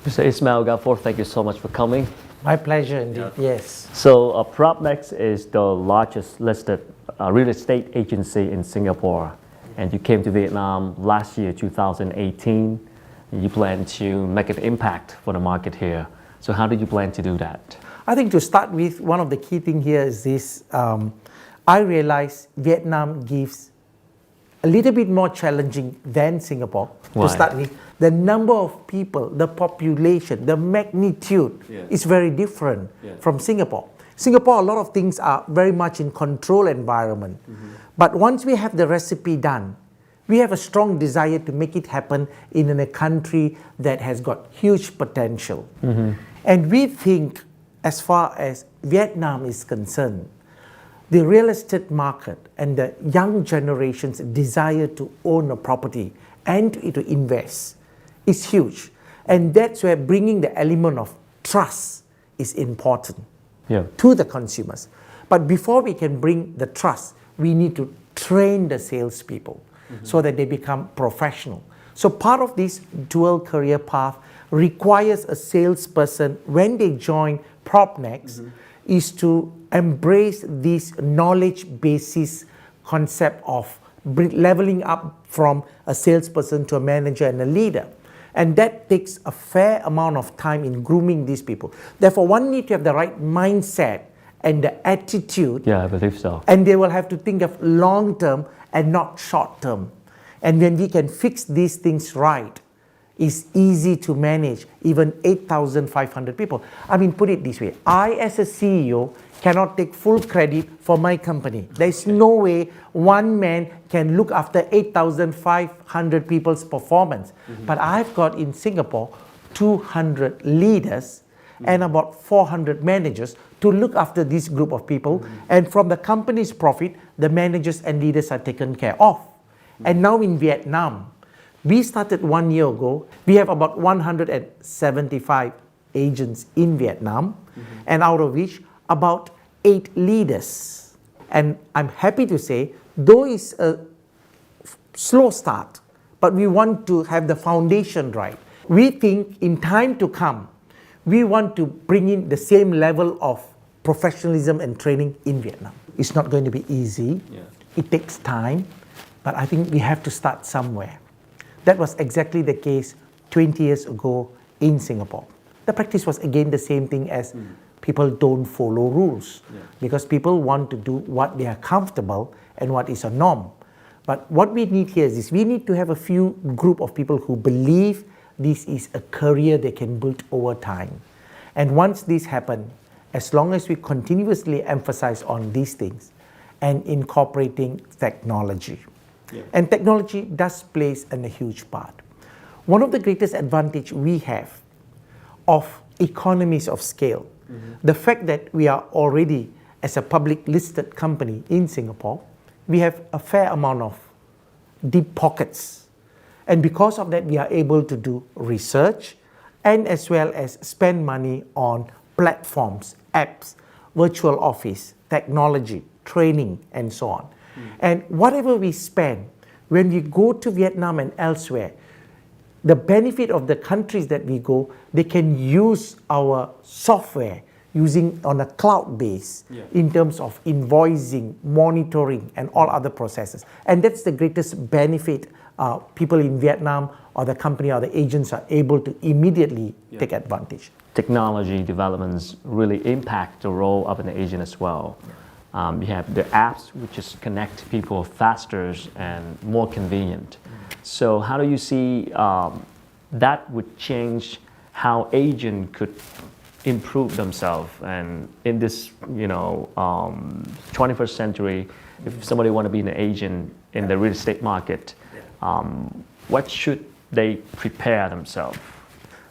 Mr. Ismail Gafoor, thank you so much for coming. My pleasure indeed, yes. So PropNex is the largest listed real estate agency in Singapore. And you came to Vietnam last year, 2018. You plan to make an impact for the market here. So how do you plan to do that? I think to start with, one of the key things here is this. I realize Vietnam gives a little bit more challenging than Singapore. Why? To start with, the number of people, the population, the magnitude is very different from Singapore. Singapore, a lot of things are very much in control environment. But once we have the recipe done, we have a strong desire to make it happen in a country that has got huge potential. And we think, as far as Vietnam is concerned, the real estate market and the young generation's desire to own a property and to invest is huge. And that's where bringing the element of trust is important to the consumers. But before we can bring the trust, we need to train the salespeople so that they become professional. So part of this dual career path requires a salesperson, when they join PropNex, is to embrace this knowledge basis concept of leveling up from a salesperson to a manager and a leader. And that takes a fair amount of time in grooming these people. Therefore, one needs to have the right mindset and the attitude. Yeah, I believe so. And they will have to think of long term and not short term. And when we can fix these things right, it's easy to manage even 8,500 people. I mean, put it this way. I, as a CEO, cannot take full credit for my company. There's no way one man can look after 8,500 people's performance. But I've got in Singapore 200 leaders and about 400 managers to look after this group of people. And from the company's profit, the managers and leaders are taken care of. And now in Vietnam, we started 1 year ago. We have about 175 agents in Vietnam, and out of which about 8 leaders. And I'm happy to say, though it's a slow start, but we want to have the foundation right. We think in time to come, we want to bring in the same level of professionalism and training in Vietnam. It's not going to be easy. It takes time, but I think we have to start somewhere. That was exactly the case 20 years ago in Singapore. The practice was again the same thing as people don't follow rules because people want to do what they are comfortable and what is a norm. But what we need here is this. We need to have a few group of people who believe this is a career they can build over time. And once this happens, as long as we continuously emphasize on these things and incorporating technology, and technology does play a huge part. One of the greatest advantage we have of economies of scale, the fact that we are already, as a public listed company in Singapore, we have a fair amount of deep pockets. And because of that, we are able to do research and as well as spend money on platforms, apps, virtual office, technology, training, and so on. And whatever we spend, when we go to Vietnam and elsewhere, the benefit of the countries that we go, they can use our software using on a cloud base in terms of invoicing, monitoring, and all other processes. And that's the greatest benefit people in Vietnam or the company or the agents are able to immediately take advantage. Technology developments really impact the role of an agent as well. You have the apps which just connect people faster and more convenient. So how do you see that would change how agent could improve themselves? And in this 21st century, if somebody want to be an agent in the real estate market, what should they prepare themselves?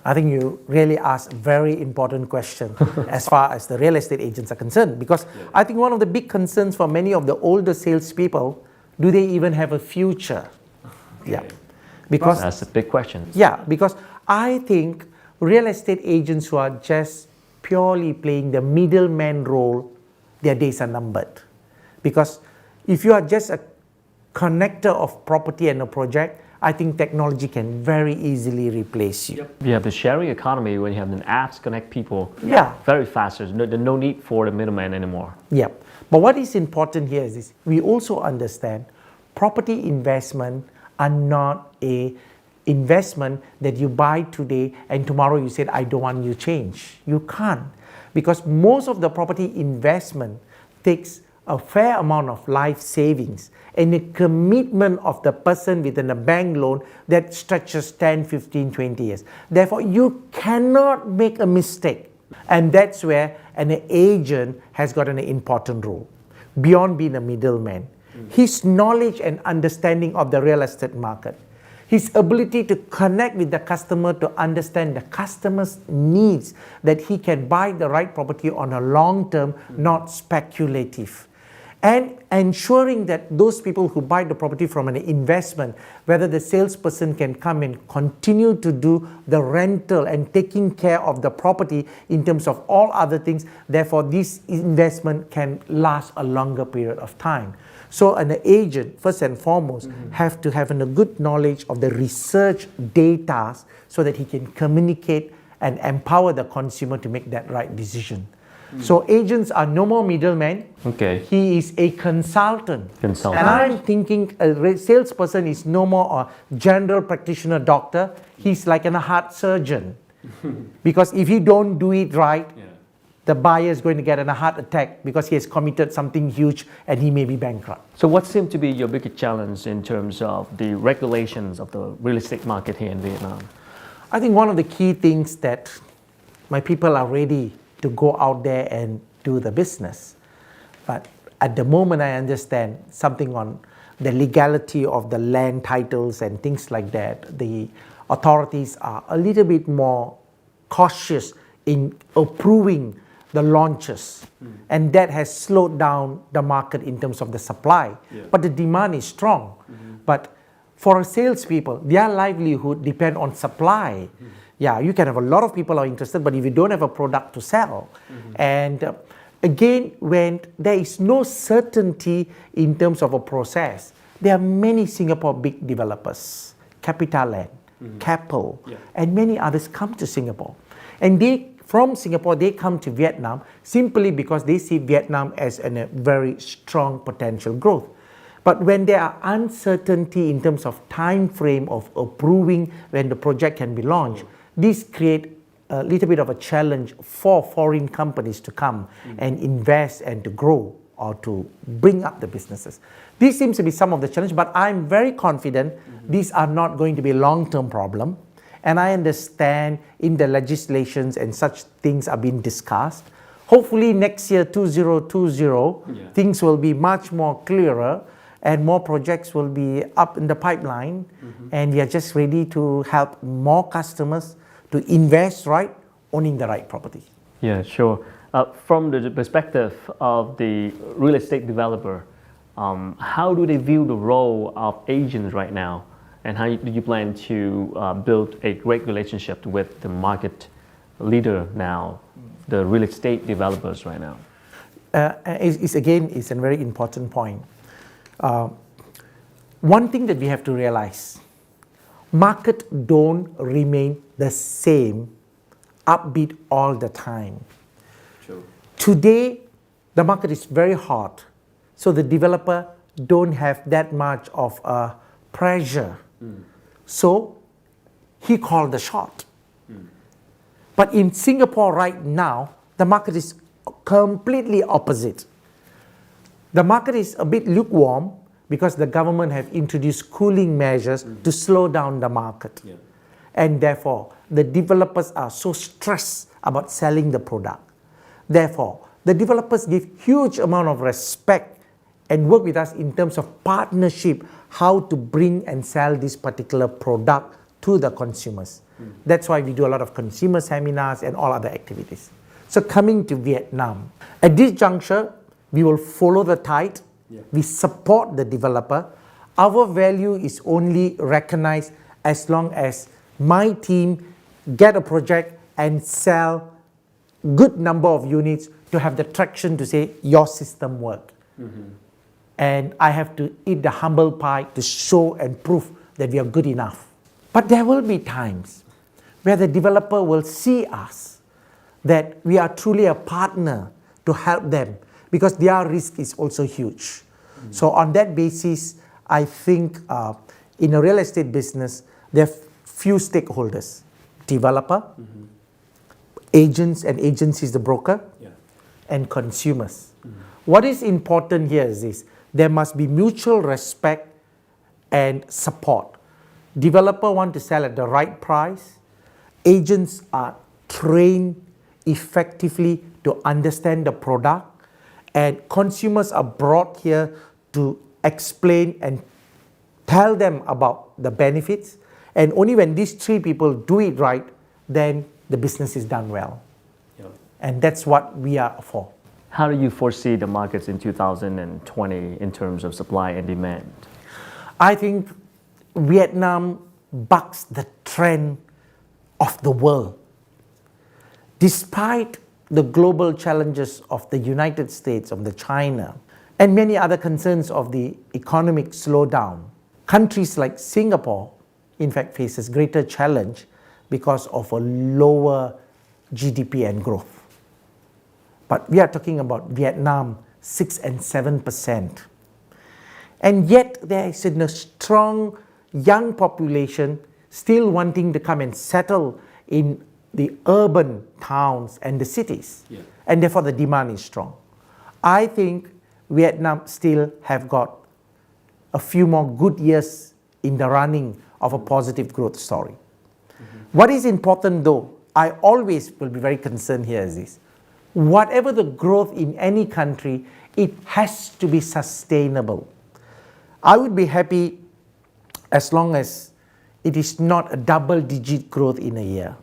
I think you really asked a very important question as far as the real estate agents are concerned, because I think one of the big concerns for many of the older salespeople, do they even have a future? Because that's a big question. Because I think real estate agents who are just purely playing the middleman role, their days are numbered. Because if you are just a connector of property and a project, I think technology can very easily replace you. You have the sharing economy when you have the apps connect people Yeah. very fast. There's no need for the middleman anymore. Yep. But what is important here is this. We also understand property investment are not a investment that you buy today and tomorrow you said, I don't want you to change. You can't. Because most of the property investment takes a fair amount of life savings and a commitment of the person within a bank loan that stretches 10, 15, 20 years. Therefore, you cannot make a mistake. And that's where an agent has got an important role, beyond being a middleman. His knowledge and understanding of the real estate market, his ability to connect with the customer to understand the customer's needs, that he can buy the right property on a long term, not speculative. And ensuring that those people who buy the property from an investment, whether the salesperson can come and continue to do the rental and taking care of the property in terms of all other things, therefore this investment can last a longer period of time. So an agent, first and foremost, have to have a good knowledge of the research data so that he can communicate and empower the consumer to make that right decision. So agents are no more middlemen. Okay. He is a consultant. Consultant. And I'm thinking a salesperson is no more a general practitioner doctor. He's like a heart surgeon. Because if you don't do it right, the buyer is going to get a heart attack because he has committed something huge and he may be bankrupt. So what seems to be your biggest challenge in terms of the regulations of the real estate market here in Vietnam? I think one of the key things that my people are ready to go out there and do the business. But at the moment I understand something on the legality of the land titles and things like that. The authorities are a little bit more cautious in approving the launches. And that has slowed down the market in terms of the supply. But the demand is strong. But for salespeople, their livelihood depends on supply. Yeah, you can have a lot of people are interested, but if you don't have a product to sell, and again, when there is no certainty in terms of a process, there are many Singapore big developers, CapitaLand, Keppel, and many others come to Singapore. And from Singapore, they come to Vietnam simply because they see Vietnam as a very strong potential growth. But when there are uncertainty in terms of time frame of approving when the project can be launched, this creates a little bit of a challenge for foreign companies to come and invest and to grow or to bring up the businesses. This seems to be some of the challenge, but I'm very confident these are not going to be a long-term problem. And I understand in the legislations and such things are being discussed. Hopefully next year, 2020, things will be much more clearer and more projects will be up in the pipeline. And we are just ready to help more customers to invest right, owning the right property. Yeah, sure. From the perspective of the real estate developer, how do they view the role of agents right now? And how do you plan to build a great relationship with the market leader now, the real estate developers right now? It's a very important point. One thing that we have to realize, market don't remain the same, upbeat all the time. True. Today, the market is very hot, so the developer don't have that much of a pressure. So he called the shot. But in Singapore right now, the market is completely opposite. The market is a bit lukewarm because the government have introduced cooling measures to slow down the market. And therefore, the developers are so stressed about selling the product. Therefore, the developers give huge amount of respect and work with us in terms of partnership, how to bring and sell this particular product to the consumers. That's why we do a lot of consumer seminars and all other activities. So coming to Vietnam, at this juncture, we will follow the tide. We support the developer. Our value is only recognized as long as my team get a project and sell good number of units to have the traction to say your system work. And I have to eat the humble pie to show and prove that we are good enough. But there will be times where the developer will see us that we are truly a partner to help them because their risk is also huge. So on that basis, I think in a real estate business, there are few stakeholders: developer, agents and agencies, the broker, and consumers. What is important here is this: there must be mutual respect and support. Developer want to sell at the right price. Agents are trained effectively to understand the product, and consumers are brought here to explain and tell them about the benefits. And only when these three people do it right, then the business is done well. And that's what we are for. How do you foresee the markets in 2020 in terms of supply and demand? I think Vietnam bucks the trend of the world. Despite the global challenges of the United States, of the China, and many other concerns of the economic slowdown, countries like Singapore, in fact, faces greater challenge because of a lower GDP and growth. But we are talking about Vietnam, 6 and 7%. And yet there is a strong young population still wanting to come and settle in the urban towns and the cities. And therefore the demand is strong. I think Vietnam still have got a few more good years in the running of a positive growth story. What is important though, I always will be very concerned here is this: whatever the growth in any country, it has to be sustainable. I would be happy as long as it is not a double-digit growth in a year.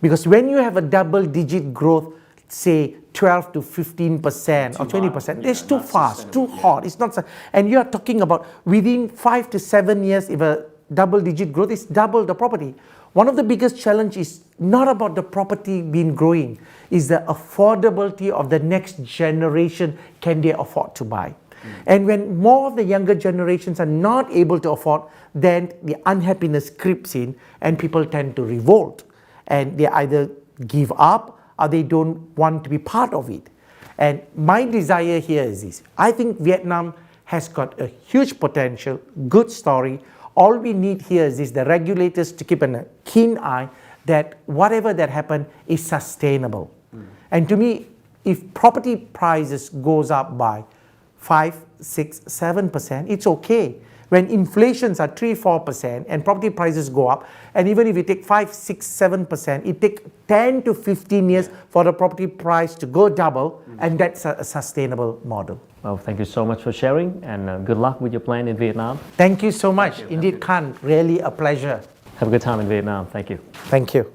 Because when you have a double-digit growth, say 12 to 15% or 20%, it's too fast, too hot. It's not, and you are talking about within 5 to 7 years, if a double-digit growth is double the property. One of the biggest challenges is not about the property being growing, is the affordability of the next generation. Can they afford to buy? And when more of the younger generations are not able to afford, then the unhappiness creeps in and people tend to revolt. And they either give up or they don't want to be part of it. And my desire here is this: I think Vietnam has got a huge potential, good story. All we need here is this, the regulators to keep a keen eye that whatever that happens is sustainable. And to me, if property prices goes up by 5, 6, 7%, it's okay. When inflations are 3, 4% and property prices go up, and even if you take 5, 6, 7%, it takes 10 to 15 years for the property price to go double, and that's a sustainable model. Well, thank you so much for sharing, and good luck with your plan in Vietnam. Thank you so much. Indeed, Khan, really a pleasure. Have a good time in Vietnam. Thank you. Thank you.